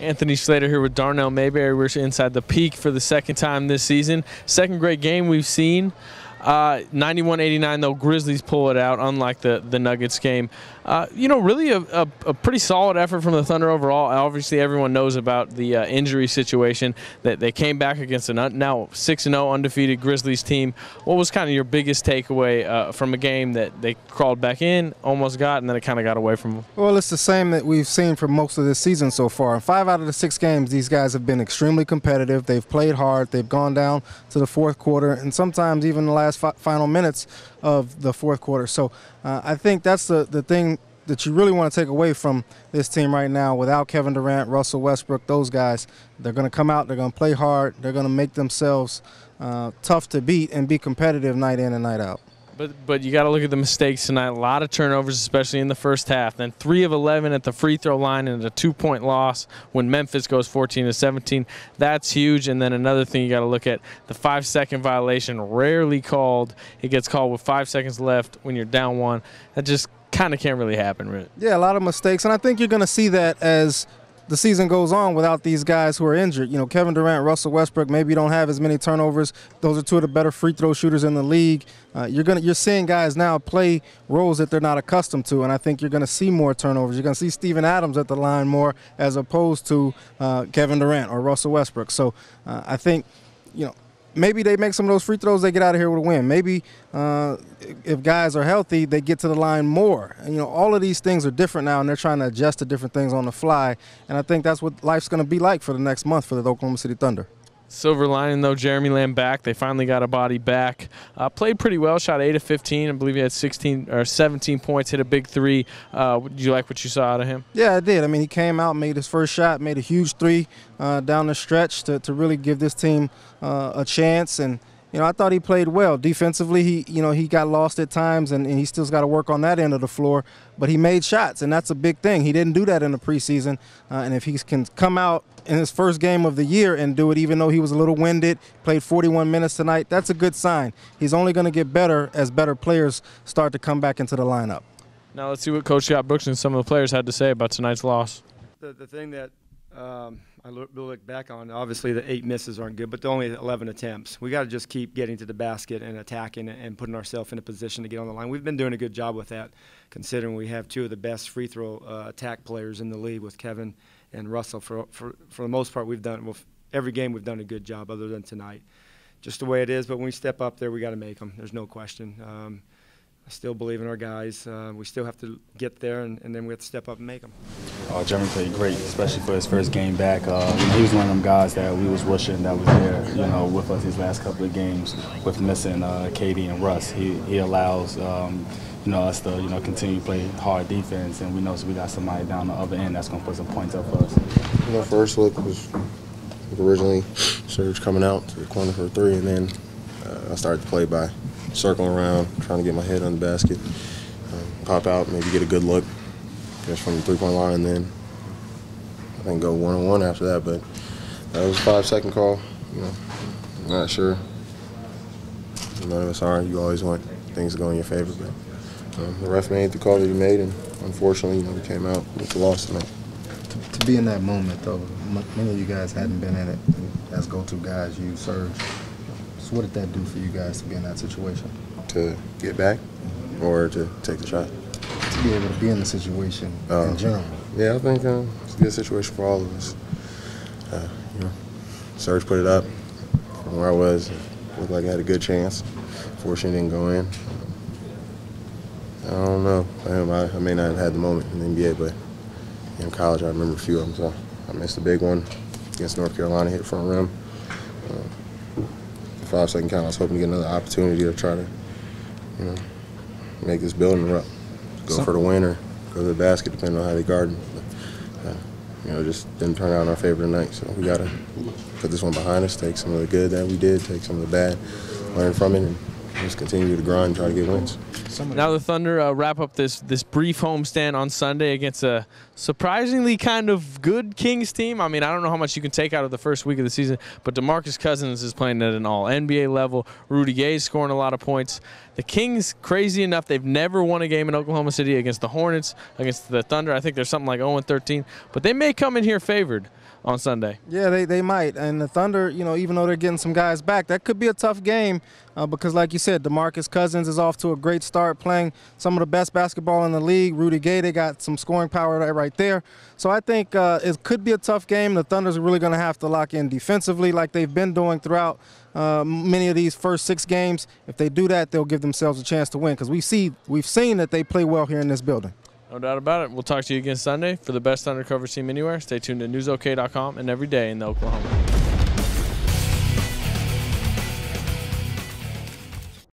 Anthony Slater here with Darnell Mayberry. We're inside the Peak for the second time this season. Second great game we've seen. 91-89, though, Grizzlies pull it out, unlike the Nuggets game. Really a pretty solid effort from the Thunder overall. Obviously, everyone knows about the injury situation that they came back against a now 6-0 undefeated Grizzlies team. What was kind of your biggest takeaway from a game that they crawled back in, almost got, and then it kind of got away from them? Well, it's the same that we've seen for most of this season so far. In 5 out of the 6 games, these guys have been extremely competitive. They've played hard. They've gone down to the fourth quarter, and sometimes even the last final minutes of the fourth quarter. So I think that's the thing that you really want to take away from this team right now. Without Kevin Durant, Russell Westbrook, those guys, they're going to come out, they're going to play hard, they're going to make themselves tough to beat and be competitive night in and night out. But you got to look at the mistakes tonight. A lot of turnovers, especially in the first half. Then 3 of 11 at the free throw line and a 2-point loss when Memphis goes 14-17. That's huge. And then another thing you got to look at, the 5-second violation, rarely called. It gets called with 5 seconds left when you're down 1. That just kind of can't really happen, right? Yeah, a lot of mistakes. And I think you're going to see that as the season goes on without these guys who are injured. You know, Kevin Durant, Russell Westbrook maybe don't have as many turnovers. Those are 2 of the better free throw shooters in the league. You're seeing guys now play roles that they're not accustomed to, and I think you're going to see more turnovers. You're going to see Steven Adams at the line more as opposed to Kevin Durant or Russell Westbrook. So I think, maybe they make some of those free throws, they get out of here with a win. Maybe if guys are healthy, they get to the line more. And, all of these things are different now, and they're trying to adjust to different things on the fly. And I think that's what life's going to be like for the next month for the Oklahoma City Thunder. Silver lining, though, Jeremy Lamb back. They finally got a body back. Played pretty well, shot 8 of 15. I believe he had 17 points, hit a big 3. Did you like what you saw out of him? Yeah, I did. I mean, he came out, made his first shot, made a huge 3 down the stretch to really give this team a chance. And, I thought he played well. Defensively, he got lost at times, and he still's got to work on that end of the floor. But he made shots, and that's a big thing. He didn't do that in the preseason. And if he can come out in his first game of the year and do it, even though he was a little winded, played 41 minutes tonight, that's a good sign. He's only going to get better as better players start to come back into the lineup. Now let's see what Coach Scott Brooks and some of the players had to say about tonight's loss. The thing that I look back on, obviously the 8 misses aren't good, but the only 11 attempts. We got to just keep getting to the basket and attacking and putting ourselves in a position to get on the line. We've been doing a good job with that, considering we have 2 of the best free throw attack players in the league with Kevin and Russell. For the most part, every game we've done a good job, other than tonight. Just the way it is. But when we step up there, we got to make them. There's no question. I still believe in our guys. We still have to get there, and then we have to step up and make them. Jeremy played great, especially for his first game back. He was one of them guys that we was wishing that was there, with us these last couple of games. With missing Katie and Russ, he allows us to continue to play hard defense, and we know we got somebody down the other end that's going to put some points up for us. First look was originally Serge coming out to the corner for a 3, and then I started to play by circling around, trying to get my head on the basket, pop out, maybe get a good look just from the 3-point line, and then I think go 1-on-1 after that. But that was a 5-second call. I'm not sure. None of us are. You always want things to go in your favor, but the ref made the call that he made, and unfortunately, we came out with the loss tonight. To be in that moment, though, many of you guys hadn't been in it. As go-to guys, you Serge. So what did that do for you guys to be in that situation? To get back or to take the shot? To be able to be in the situation in general. Yeah, I think it's a good situation for all of us. Serge put it up from where I was. Looked like I had a good chance. Fortunately, didn't go in. I don't know. I may not have had the moment in the NBA, but in college I remember a few of them. So I missed a big one against North Carolina, hit front rim. 5-second count, I was hoping to get another opportunity to try to, make this building erupt. Go for the win or go to the basket, depending on how they guard. But, it just didn't turn out in our favor tonight. So we got to put this one behind us, take some of the good that we did, take some of the bad, learn from it, and just continue to grind and try to get wins. Now the Thunder wrap up this brief homestand on Sunday against a surprisingly kind of good Kings team. I mean, I don't know how much you can take out of the first week of the season, but DeMarcus Cousins is playing at an all-NBA level. Rudy Gay's scoring a lot of points. The Kings, crazy enough, they've never won a game in Oklahoma City against the Hornets, against the Thunder. I think they're something like 0-13, but they may come in here favored on Sunday. Yeah, they might. And the Thunder, you know, even though they're getting some guys back, that could be a tough game because, like you said, DeMarcus Cousins is off to a great start, playing some of the best basketball in the league. Rudy Gay, they got some scoring power right there. So I think it could be a tough game. The Thunder's are really going to have to lock in defensively like they've been doing throughout many of these first 6 games. If they do that, they'll give themselves a chance to win because we've seen that they play well here in this building. No doubt about it. We'll talk to you again Sunday. For the best Thunder coverage team anywhere, stay tuned to newsok.com and every day in the Oklahoma.